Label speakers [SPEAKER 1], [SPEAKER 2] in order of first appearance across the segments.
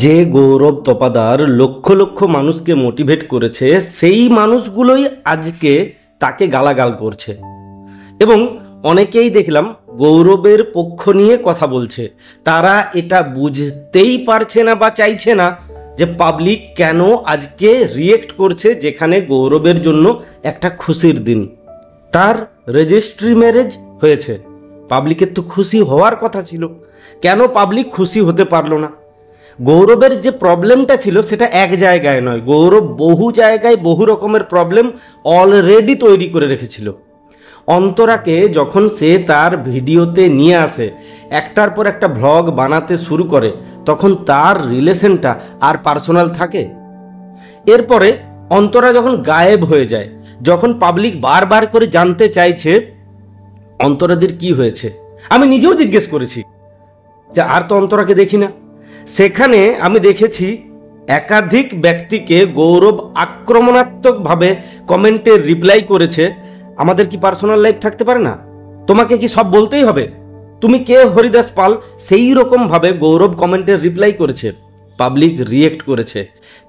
[SPEAKER 1] যে গৌরব তপাদার লক্ষ লক্ষ মানুষকে মোটিভেট করেছে, সেই মানুষগুলোই আজকে তাকে গালাগাল করছে। এবং অনেকেই দেখলাম গৌরবের পক্ষ নিয়ে কথা বলছে। তারা এটা বুঝতেই পারছে না বা চাইছে না যে পাবলিক কেন আজকে রিয়েক্ট করছে, যেখানে গৌরবের জন্য একটা খুশির দিন। তার রেজিস্ট্রি ম্যারেজ হয়েছে, পাবলিকের তো খুশি হওয়ার কথা ছিল, কেন পাবলিক খুশি হতে পারলো না? গৌরবের যে প্রবলেমটা ছিল সেটা এক জায়গায় নয়, গৌরব বহু জায়গায় বহু রকমের প্রবলেম অলরেডি তৈরি করে রেখেছিল। অন্তরাকে যখন সে তার ভিডিওতে নিয়ে আসে, একটার পর একটা ভ্লগ বানাতে শুরু করে, তখন তার রিলেশনটা আর পার্সোনাল থাকে? এরপরে অন্তরা যখন গায়েব হয়ে যায়, যখন পাবলিক বারবার করে জানতে চাইছে অন্তরাদের কি হয়েছে, আমি নিজেও জিজ্ঞেস করেছি যে আর তো অন্তরাকে দেখি না। সেখানে আমি দেখেছি একাধিক ব্যক্তিকে গৌরব আক্রমণাত্মকভাবে কমেন্টে রিপ্লাই করেছে, আমাদের কি পার্সোনাল লাইফ থাকতে পারে না? তোমাকে কি সব বলতেই হবে? তুমি কে হরিদাস পাল? সেই রকমভাবে গৌরব কমেন্টের রিপ্লাই করেছে, পাবলিক রিয়েক্ট করেছে।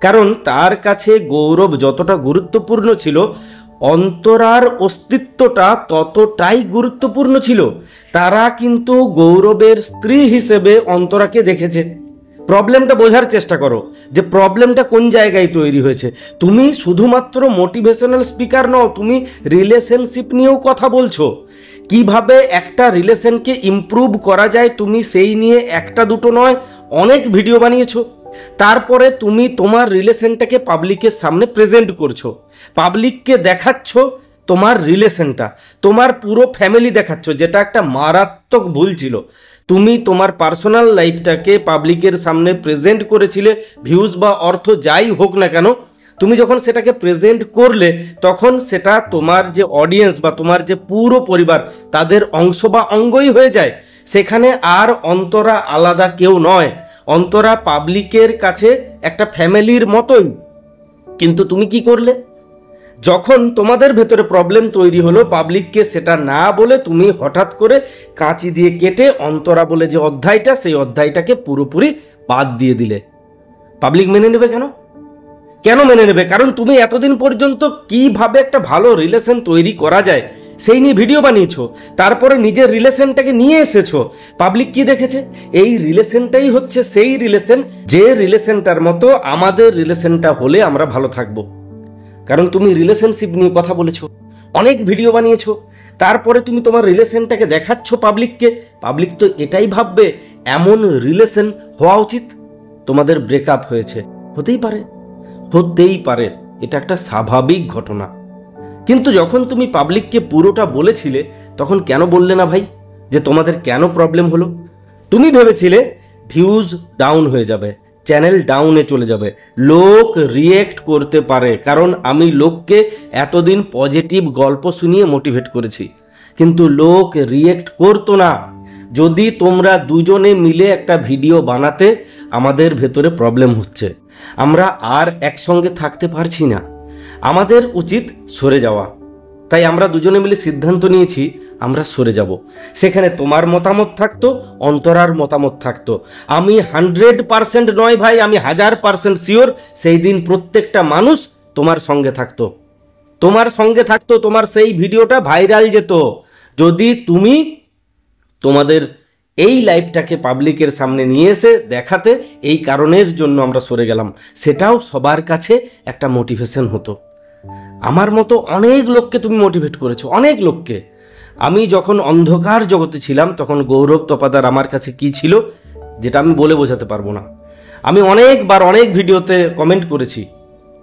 [SPEAKER 1] কারণ তার কাছে গৌরব যতটা গুরুত্বপূর্ণ ছিল, অন্তরার অস্তিত্বটা ততটাই গুরুত্বপূর্ণ ছিল। তারা কিন্তু গৌরবের স্ত্রী হিসেবে অন্তরাকে দেখেছে। প্রবলেমটা বোঝার চেষ্টা করো যে প্রবলেমটা কোন জায়গায় তৈরি হয়েছে। তুমি শুধুমাত্র মোটিভেশনাল স্পিকার নও, তুমি রিলেশনশিপ নিয়েও কথা বলছো। কিভাবে একটা রিলেশনকে ইমপ্রুভ করা যায় তুমি সেই নিয়ে একটা দুটো নয় অনেক ভিডিও বানিয়েছো। তারপরে তুমি তোমার রিলেশনটাকে পাবলিকের সামনে প্রেজেন্ট করছো, পাবলিককে দেখাচ্ছ তোমার রিলেশনটা, তোমার পুরো ফ্যামিলি দেখাচ্ছ, যেটা একটা মারাত্মক ভুল ছিল। তুমি তোমার পার্সোনাল লাইফটাকে পাবলিকের সামনে প্রেজেন্ট করেছিলে, ভিউজ বা অর্থ যাই হোক না কেন, তুমি যখন সেটাকে প্রেজেন্ট করলে তখন সেটা তোমার যে অডিয়েন্স বা তোমার যে পুরো পরিবার, তাদের অংশ বা অঙ্গই হয়ে যায়। সেখানে আর অন্তরা আলাদা কেউ নয়, অন্তরা পাবলিকের কাছে একটা ফ্যামিলির মতোই। কিন্তু তুমি কি করলে? যখন তোমাদের ভেতরে প্রবলেম তৈরি হলো, পাবলিককে সেটা না বলে তুমি হঠাৎ করে কাঁচি দিয়ে কেটে অন্তরা বলে যে অধ্যায়টা, সেই অধ্যায়টাকে পুরোপুরি বাদ দিয়ে দিলে। পাবলিক মেনে নেবে কেন? কেন মেনে নেবে? কারণ তুমি এতদিন পর্যন্ত কিভাবে একটা ভালো রিলেশন তৈরি করা যায় সেই নিয়ে ভিডিও বানিয়েছো, তারপরে নিজের রিলেশনটাকে নিয়ে এসেছো। পাবলিক কি দেখেছে? এই রিলেশনটাই হচ্ছে সেই রিলেশন, যে রিলেশনটার মতো আমাদের রিলেশনটা হলে আমরা ভালো থাকবো। কারণ তুমি রিলেশনশিপ নিয়ে কথা বলেছো, অনেক ভিডিও বানিয়েছো, তারপরে তুমি তোমার রিলেশনটাকে দেখাচ্ছ পাবলিককে। পাবলিক তো এটাই ভাববে এমন রিলেশন হওয়া উচিত। তোমাদের ব্রেকআপ হয়েছে, হতেই পারে, হতেই পারে, এটা একটা স্বাভাবিক ঘটনা। কিন্তু যখন তুমি পাবলিককে পুরোটা বলেছিলে, তখন কেন বললে না ভাই যে তোমাদের কেন প্রবলেম হলো? তুমি ভেবেছিলে ভিউজ ডাউন হয়ে যাবে, চ্যানেল ডাউনে চলে যাবে, লোক রিয়েক্ট করতে পারে, কারণ আমি লোককে এতদিন পজিটিভ গল্প শুনিয়ে মোটিভেট করেছি, কিন্তু লোক রিয়েক্ট করতো না। যদি তোমরা দুজনে মিলে একটা ভিডিও বানাতে, আমাদের ভেতরে প্রবলেম হচ্ছে, আমরা আর একসঙ্গে থাকতে পারছি না, আমাদের উচিত সরে যাওয়া। তাই আমরা দুজনে মিলে সিদ্ধান্ত নিয়েছি আমরা সরে যাব। সেখানে তোমার মতামত থাকতো, অন্তরার মতামত থাকতো। আমি 100% নয় ভাই, আমি 1000% শিওর সেই দিন প্রত্যেকটা মানুষ তোমার সঙ্গে থাকতো, তোমার সঙ্গে থাকতো, তোমার সেই ভিডিওটা ভাইরাল যেত। যদি তুমি তোমাদের এই লাইফটাকে পাবলিকের সামনে নিয়ে এসে দেখাতে, এই কারণের জন্য আমরা সরে গেলাম, সেটাও সবার কাছে একটা মোটিভেশন হতো। আমার মতো অনেক লোককে তুমি মোটিভেট করেছো, অনেক লোককে। আমি যখন অন্ধকার জগতে ছিলাম, তখন গৌরব তপাদার আমার কাছে কি ছিল যেটা আমি বলে বোঝাতে পারবো না। আমি অনেকবার অনেক ভিডিওতে কমেন্ট করেছি,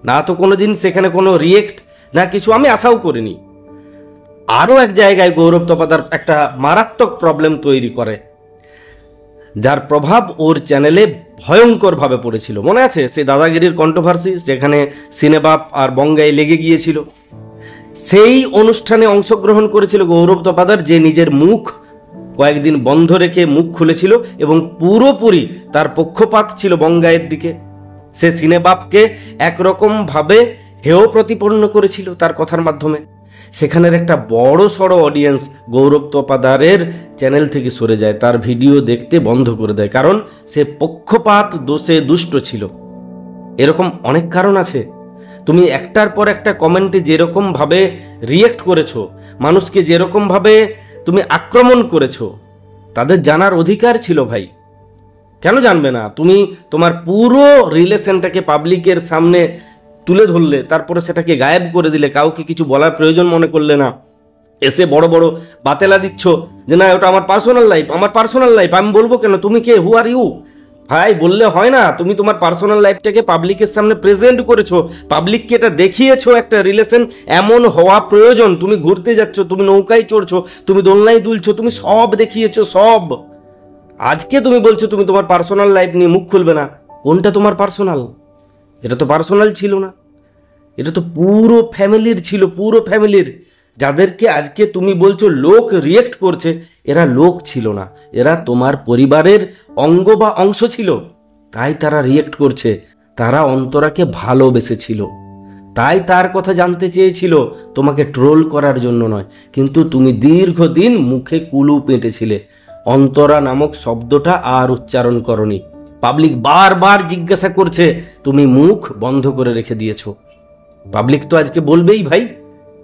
[SPEAKER 1] না তো কোনোদিন সেখানে কোনো রিয়েক্ট না কিছু, আমি আশাও করিনি। আরও এক জায়গায় গৌরব তপাদার একটা মারাত্মক প্রবলেম তৈরি করে, যার প্রভাব ওর চ্যানেলে ভয়ঙ্করভাবে পড়েছিল। মনে আছে সেই দাদাগিরির কন্ট্রোভার্সি, যেখানে সিনেবাপ আর বঙ্গাই লেগে গিয়েছিল? সেই অনুষ্ঠানে অংশগ্রহণ করেছিল গৌরব তপাদার, যে নিজের মুখ কয়েকদিন বন্ধ রেখে মুখ খুলেছিল এবং পুরোপুরি তার পক্ষপাত ছিল বঙ্গাইয়ের দিকে। সে সিনেবাপকে একরকমভাবে হেয় প্রতিপন্ন করেছিল তার কথার মাধ্যমে। সেখানের একটা বড় সড়ো অডিয়েন্স গৌরব তপাদারের চ্যানেল থেকে সরে যায়, তার ভিডিও দেখতে বন্ধ করে দেয়, কারণ সে পক্ষপাত দোষে দুষ্ট ছিল। এরকম অনেক কারণ আছে। তুমি একটার পর একটা কমেন্টে যেরকমভাবে রিয়েক্ট করেছো, মানুষকে যেরকমভাবে তুমি আক্রমণ করেছো, তাদের জানার অধিকার ছিল ভাই। কেন জানবে না? তুমি তোমার পুরো রিলেশনটাকে পাবলিকের সামনে তুলে ধরলে, তারপরে সেটাকে গায়েব করে দিলে, কাউকে কিছু বলার প্রয়োজন মনে করলে না, এসে বড় বড় বাতেলা দিচ্ছ যে না ওটা আমার পার্সোনাল লাইফ, আমার পার্সোনাল লাইফ, আমি বলবো কেন? তুমি কে? হু আর ইউ? ভাই বললে হয় না? তুমি তোমার পার্সোনাল লাইফটাকে পাবলিকের সামনে প্রেজেন্ট করেছো, পাবলিককে এটা দেখিয়েছো একটা রিলেশন এমন হওয়া প্রয়োজন। তুমি ঘুরতে যাচ্ছ, তুমি নৌকায় চড়ছো, তুমি দোলনায় দুলছো, তুমি সব দেখিয়েছো সব। আজকে তুমি বলছো তুমি তোমার পার্সোনাল লাইফ নিয়ে মুখ খুলবে না। কোনটা তোমার পার্সোনাল? এটা তো পার্সোনাল ছিল না, এটা তো পুরো ফ্যামিলির ছিল, পুরো ফ্যামিলির। যাদেরকে আজকে তুমি বলছো লোক রিয়েক্ট করছে, এরা লোক ছিল না, এরা তোমার পরিবারের অঙ্গ বা অংশ ছিল, তাই তারা রিয়েক্ট করছে। তারা অন্তরাকে ভালোবেসেছিল, তাই তার কথা জানতে চেয়েছিল, তোমাকে ট্রোল করার জন্য নয়। কিন্তু তুমি দীর্ঘদিন মুখে কুলু পেটেছিলে, অন্তরা নামক শব্দটা আর উচ্চারণ করনি। পাবলিক বারবার জিজ্ঞাসা করছে, তুমি মুখ বন্ধ করে রেখে দিয়েছো। পাবলিক তো আজকে বলবেই ভাই,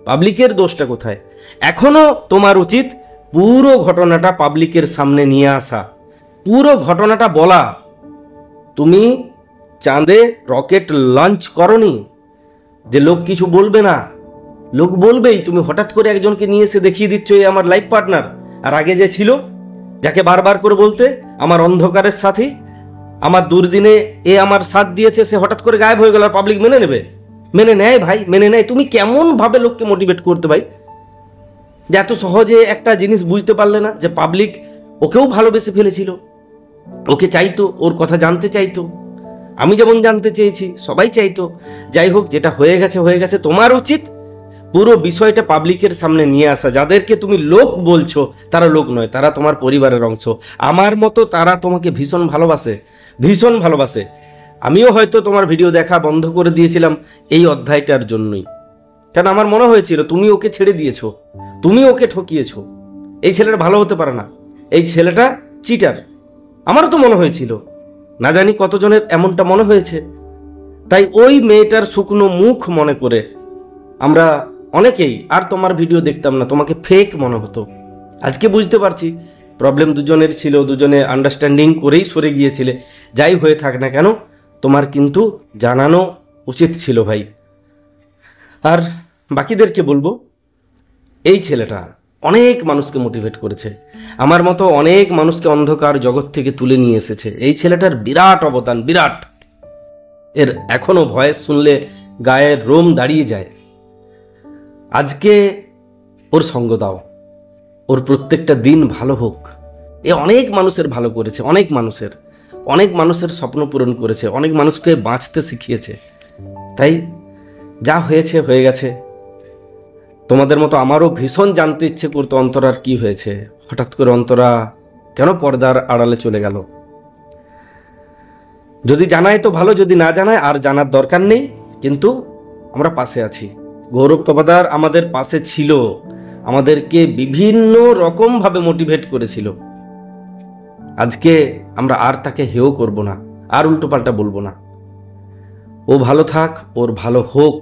[SPEAKER 1] পাবলিকের দোষটা কোথায়? এখনো তোমার উচিত পুরো ঘটনাটা পাবলিকের সামনে নিয়ে আসা, পুরো ঘটনাটা বলা। তুমি চাঁদে রকেট লঞ্চ করনি যে লোক কিছু বলবে না, লোক বলবেই। তুমি হঠাৎ করে একজনকে নিয়ে এসে দেখিয়ে দিচ্ছ এই আমার লাইফ পার্টনার, আর আগে যে ছিল, যাকে বারবার করে বলতে আমার অন্ধকারের সাথী, আমার দুর্দিনে এ আমার সাথ দিয়েছে, সে হঠাৎ করে গায়েব হয়ে গেল, আর পাবলিক মেনে নেবে? মেনে নেয় ভাই, মেনে নেয়। তুমি কেমন ভাবে লোককে মোটিভেট করতে ভাই, যে এত সহজে একটা জিনিস বুঝতে পারলে না যে পাবলিক ওকেও ভালোবেসে ফেলেছিল, ওকে চাইতো, ওর কথা জানতে চাইতো, আমি যেমন জানতে চেয়েছি, সবাই চাইতো। যাই হোক, যেটা হয়ে গেছে হয়ে গেছে। তোমার উচিত পুরো বিষয়টা পাবলিকের সামনে নিয়ে আসা। যাদেরকে তুমি লোক বলছো তারা লোক নয়, তারা তোমার পরিবারের অংশ। আমার মতো তারা তোমাকে ভীষণ ভালোবাসে, ভীষণ ভালোবাসে। আমিও হয়তো তোমার ভিডিও দেখা বন্ধ করে দিয়েছিলাম এই অধ্যায়টার জন্যই, কারণ আমার মনে হয়েছিল তুমি ওকে ছেড়ে দিয়েছো, তুমি ওকে ঠকিয়েছো। এই ছেলেটা ভালো হতে পারে না, এই ছেলেটা চিটার। আমারও তো মনে হয়েছিল, না জানি কতজনের এমনটা মনে হয়েছে। তাই ওই মেয়েটার শুকনো মুখ মনে করে আমরা অনেকেই আর তোমার ভিডিও দেখতাম না, তোমাকে ফেক মনে হতো। আজকে বুঝতে পারছি প্রবলেম দুজনের ছিল, দুজনে আন্ডারস্ট্যান্ডিং করেই সরে গিয়েছিলে। যাই হয়ে থাক না কেন, তোমার কিন্তু জানানো উচিত ছিল ভাই। আর বাকিদেরকে বলবো, এই ছেলেটা অনেক মানুষকে মোটিভেট করেছে, আমার মতো অনেক মানুষকে অন্ধকার জগৎ থেকে তুলে নিয়ে এসেছে। এই ছেলেটার বিরাট অবদান, বিরাট। এর এখনো ভয়েস শুনলে গায়ের রোম দাঁড়িয়ে যায়। আজকে ওর সঙ্গ দাও, ওর প্রত্যেকটা দিন ভালো হোক। এ অনেক মানুষের ভালো করেছে, অনেক মানুষের স্বপ্ন পূরণ করেছে, অনেক মানুষকে বাঁচতে শিখিয়েছে। তাই যা হয়েছে হয়ে গেছে। তোমাদের মতো আমারও ভীষণ জানতে ইচ্ছে করতো অন্তরার কি হয়েছে, হঠাৎ করে অন্তরা কেন পর্দার আড়ালে চলে গেল। যদি জানায় তো ভালো, যদি না জানায় আর জানার দরকার নেই। কিন্তু আমরা পাশে আছি, গৌরব তপাদার আমাদের পাশে ছিল, আমাদেরকে বিভিন্ন রকমভাবে মোটিভেট করেছিল। আজকে আমরা আর তাকে হেয় করব না, আর উল্টোপাল্টা বলবো না। ও ভালো থাক, ওর ভালো হোক।